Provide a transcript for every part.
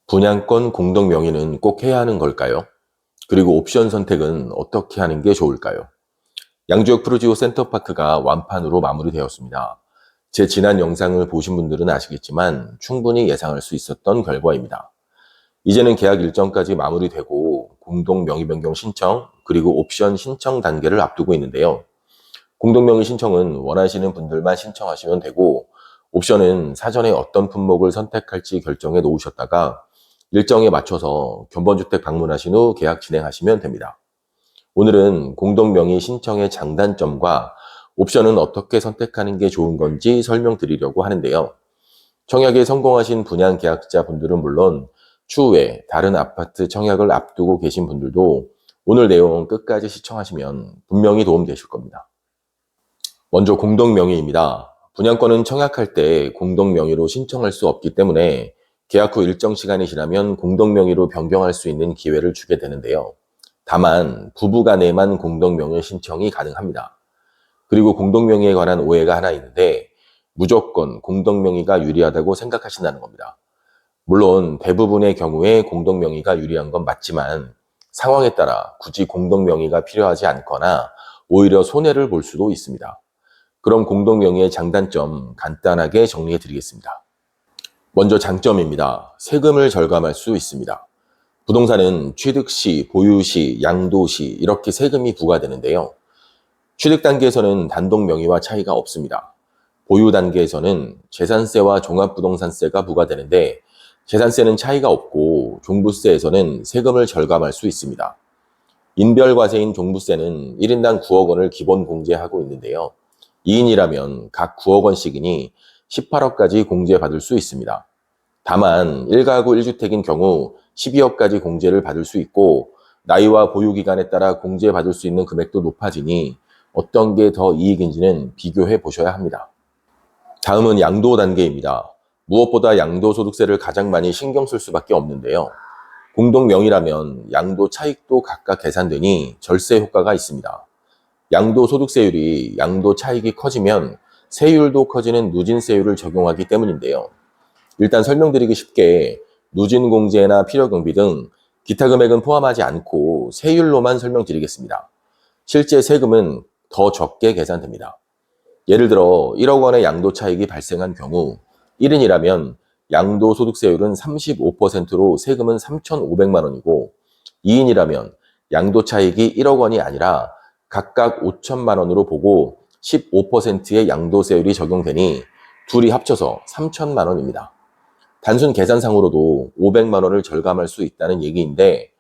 분양권 공동 명의는 꼭 해야 하는 걸까요? 그리고 옵션 선택은 어떻게 하는 게 좋을까요? 양주역 프루지오 센터파크가 완판으로 마무리되었습니다. 제 지난 영상을 보신 분들은 아시겠지만 충분히 예상할 수 있었던 결과입니다. 이제는 계약 일정까지 마무리되고 공동 명의 변경 신청 그리고 옵션 신청 단계를 앞두고 있는데요. 공동 명의 신청은 원하시는 분들만 신청하시면 되고 옵션은 사전에 어떤 품목을 선택할지 결정해 놓으셨다가 일정에 맞춰서 견본주택 방문하신 후 계약 진행하시면 됩니다. 오늘은 공동명의 신청의 장단점과 옵션은 어떻게 선택하는 게 좋은 건지 설명드리려고 하는데요. 청약에 성공하신 분양 계약자분들은 물론 추후에 다른 아파트 청약을 앞두고 계신 분들도 오늘 내용 끝까지 시청하시면 분명히 도움되실 겁니다. 먼저 공동명의입니다. 분양권은 청약할 때 공동명의로 신청할 수 없기 때문에 계약 후 일정 시간이 지나면 공동명의로 변경할 수 있는 기회를 주게 되는데요. 다만 부부간에만 공동명의 신청이 가능합니다. 그리고 공동명의에 관한 오해가 하나 있는데 무조건 공동명의가 유리하다고 생각하신다는 겁니다. 물론 대부분의 경우에 공동명의가 유리한 건 맞지만 상황에 따라 굳이 공동명의가 필요하지 않거나 오히려 손해를 볼 수도 있습니다. 그럼 공동명의의 장단점 간단하게 정리해 드리겠습니다. 먼저 장점입니다. 세금을 절감할 수 있습니다. 부동산은 취득 시, 보유 시, 양도 시 이렇게 세금이 부과되는데요. 취득 단계에서는 단독 명의와 차이가 없습니다. 보유 단계에서는 재산세와 종합부동산세가 부과되는데 재산세는 차이가 없고 종부세에서는 세금을 절감할 수 있습니다. 인별과세인 종부세는 1인당 9억 원을 기본 공제하고 있는데요. 2인이라면 각 9억 원씩이니 18억까지 공제받을 수 있습니다. 다만 1가구 1주택인 경우 12억까지 공제를 받을 수 있고 나이와 보유기간에 따라 공제받을 수 있는 금액도 높아지니 어떤 게 더 이익인지는 비교해 보셔야 합니다. 다음은 양도 단계입니다. 무엇보다 양도소득세를 가장 많이 신경 쓸 수밖에 없는데요. 공동명의라면 양도 차익도 각각 계산되니 절세 효과가 있습니다. 양도소득세율이 양도 차익이 커지면 세율도 커지는 누진세율을 적용하기 때문인데요. 일단 설명드리기 쉽게 누진공제나 필요경비 등 기타 금액은 포함하지 않고 세율로만 설명드리겠습니다. 실제 세금은 더 적게 계산됩니다. 예를 들어 1억 원의 양도 차익이 발생한 경우 1인이라면 양도소득세율은 35%로 세금은 3,500만 원이고 2인이라면 양도 차익이 1억 원이 아니라 각각 5천만 원으로 보고 15%의 양도세율이 적용되니 둘이 합쳐서 3천만 원입니다. 단순 계산상으로도 500만 원을 절감할 수 있다는 얘기인데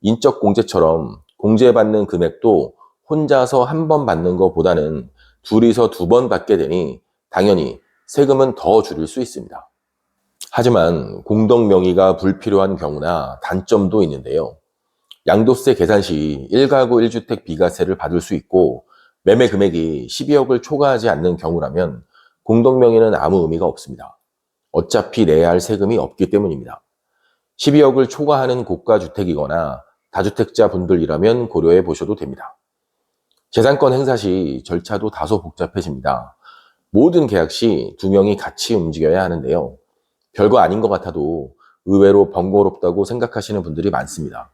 인적 공제처럼 공제받는 금액도 혼자서 한 번 받는 것보다는 둘이서 2번 받게 되니 당연히 세금은 더 줄일 수 있습니다. 하지만 공동명의가 불필요한 경우나 단점도 있는데요. 양도세 계산 시 1가구 1주택 비과세를 받을 수 있고 매매 금액이 12억을 초과하지 않는 경우라면 공동명의는 아무 의미가 없습니다. 어차피 내야 할 세금이 없기 때문입니다. 12억을 초과하는 고가주택이거나 다주택자 분들이라면 고려해 보셔도 됩니다. 재산권 행사 시 절차도 다소 복잡해집니다. 모든 계약 시 2명이 같이 움직여야 하는데요. 별거 아닌 것 같아도 의외로 번거롭다고 생각하시는 분들이 많습니다.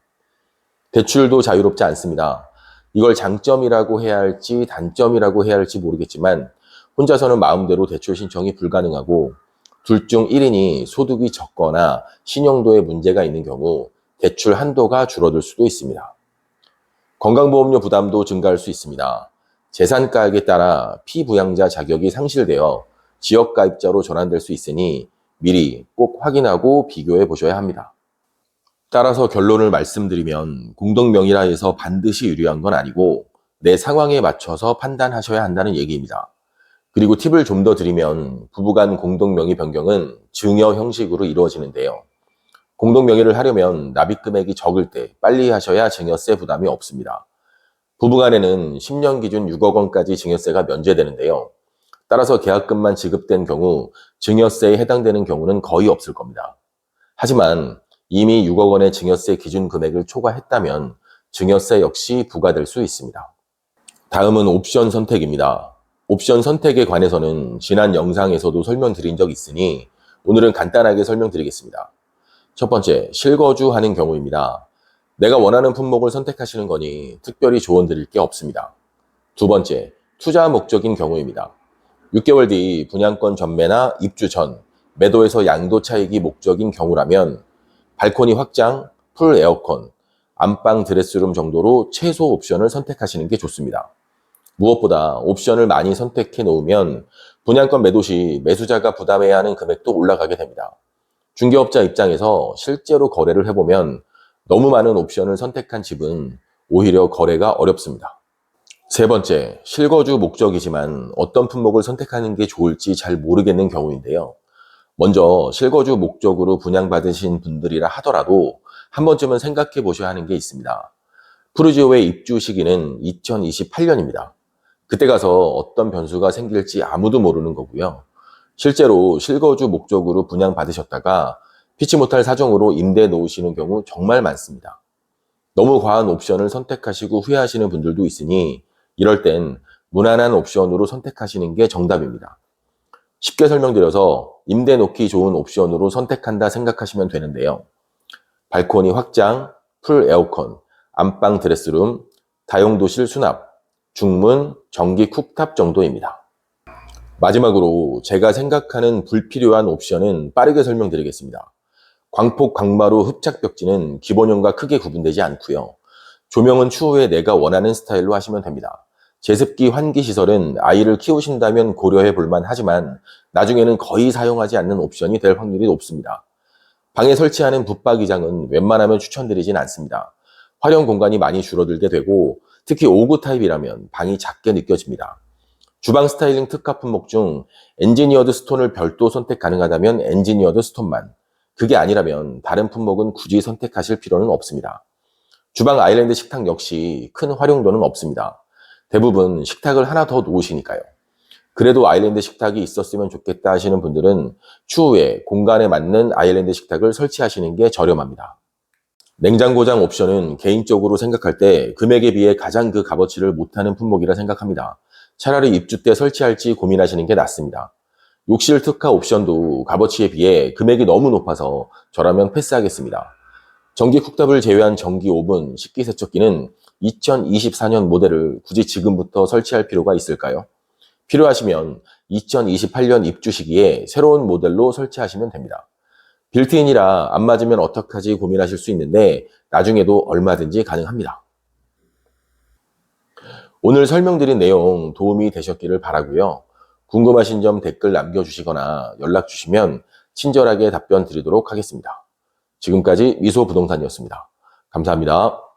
대출도 자유롭지 않습니다. 이걸 장점이라고 해야 할지 단점이라고 해야 할지 모르겠지만 혼자서는 마음대로 대출 신청이 불가능하고 둘 중 1인이 소득이 적거나 신용도에 문제가 있는 경우 대출 한도가 줄어들 수도 있습니다. 건강보험료 부담도 증가할 수 있습니다. 재산가액에 따라 피부양자 자격이 상실되어 지역가입자로 전환될 수 있으니 미리 꼭 확인하고 비교해 보셔야 합니다. 따라서 결론을 말씀드리면 공동명의라 해서 반드시 유리한 건 아니고 내 상황에 맞춰서 판단하셔야 한다는 얘기입니다. 그리고 팁을 좀 더 드리면 부부간 공동명의 변경은 증여 형식으로 이루어지는데요. 공동명의를 하려면 납입 금액이 적을 때 빨리 하셔야 증여세 부담이 없습니다. 부부간에는 10년 기준 6억 원까지 증여세가 면제되는데요. 따라서 계약금만 지급된 경우 증여세에 해당되는 경우는 거의 없을 겁니다. 하지만 이미 6억 원의 증여세 기준 금액을 초과했다면 증여세 역시 부과될 수 있습니다. 다음은 옵션 선택입니다. 옵션 선택에 관해서는 지난 영상에서도 설명드린 적 있으니 오늘은 간단하게 설명드리겠습니다. 첫 번째, 실거주하는 경우입니다. 내가 원하는 품목을 선택하시는 거니 특별히 조언 드릴 게 없습니다. 두 번째, 투자 목적인 경우입니다. 6개월 뒤 분양권 전매나 입주 전, 매도에서 양도 차익이 목적인 경우라면 발코니 확장, 풀 에어컨, 안방 드레스룸 정도로 최소 옵션을 선택하시는 게 좋습니다. 무엇보다 옵션을 많이 선택해 놓으면 분양권 매도 시 매수자가 부담해야 하는 금액도 올라가게 됩니다. 중개업자 입장에서 실제로 거래를 해보면 너무 많은 옵션을 선택한 집은 오히려 거래가 어렵습니다. 세 번째, 실거주 목적이지만 어떤 품목을 선택하는 게 좋을지 잘 모르겠는 경우인데요. 먼저 실거주 목적으로 분양받으신 분들이라 하더라도 한 번쯤은 생각해 보셔야 하는 게 있습니다. 푸르지오의 입주 시기는 2028년입니다. 그때 가서 어떤 변수가 생길지 아무도 모르는 거고요. 실제로 실거주 목적으로 분양받으셨다가 피치 못할 사정으로 임대해 놓으시는 경우 정말 많습니다. 너무 과한 옵션을 선택하시고 후회하시는 분들도 있으니 이럴 땐 무난한 옵션으로 선택하시는 게 정답입니다. 쉽게 설명드려서 임대 놓기 좋은 옵션으로 선택한다 생각하시면 되는데요. 발코니 확장, 풀 에어컨, 안방 드레스룸, 다용도실 수납, 중문, 전기 쿡탑 정도입니다. 마지막으로 제가 생각하는 불필요한 옵션은 빠르게 설명드리겠습니다. 광폭 광마루 흡착 벽지는 기본형과 크게 구분되지 않고요. 조명은 추후에 내가 원하는 스타일로 하시면 됩니다. 제습기 환기 시설은 아이를 키우신다면 고려해 볼만 하지만 나중에는 거의 사용하지 않는 옵션이 될 확률이 높습니다. 방에 설치하는 붙박이장은 웬만하면 추천드리진 않습니다. 활용 공간이 많이 줄어들게 되고 특히 5구 타입이라면 방이 작게 느껴집니다. 주방 스타일링 특화 품목 중 엔지니어드 스톤을 별도 선택 가능하다면 엔지니어드 스톤만, 그게 아니라면 다른 품목은 굳이 선택하실 필요는 없습니다. 주방 아일랜드 식탁 역시 큰 활용도는 없습니다. 대부분 식탁을 하나 더 놓으시니까요. 그래도 아일랜드 식탁이 있었으면 좋겠다 하시는 분들은 추후에 공간에 맞는 아일랜드 식탁을 설치하시는 게 저렴합니다. 냉장고장 옵션은 개인적으로 생각할 때 금액에 비해 가장 그 값어치를 못하는 품목이라 생각합니다. 차라리 입주 때 설치할지 고민하시는 게 낫습니다. 욕실 특화 옵션도 값어치에 비해 금액이 너무 높아서 저라면 패스하겠습니다. 전기 쿡탑을 제외한 전기 오븐, 식기세척기는 2024년 모델을 굳이 지금부터 설치할 필요가 있을까요? 필요하시면 2028년 입주 시기에 새로운 모델로 설치하시면 됩니다. 빌트인이라 안 맞으면 어떡하지 고민하실 수 있는데 나중에도 얼마든지 가능합니다. 오늘 설명드린 내용 도움이 되셨기를 바라고요. 궁금하신 점 댓글 남겨주시거나 연락 주시면 친절하게 답변 드리도록 하겠습니다. 지금까지 미소부동산이었습니다. 감사합니다.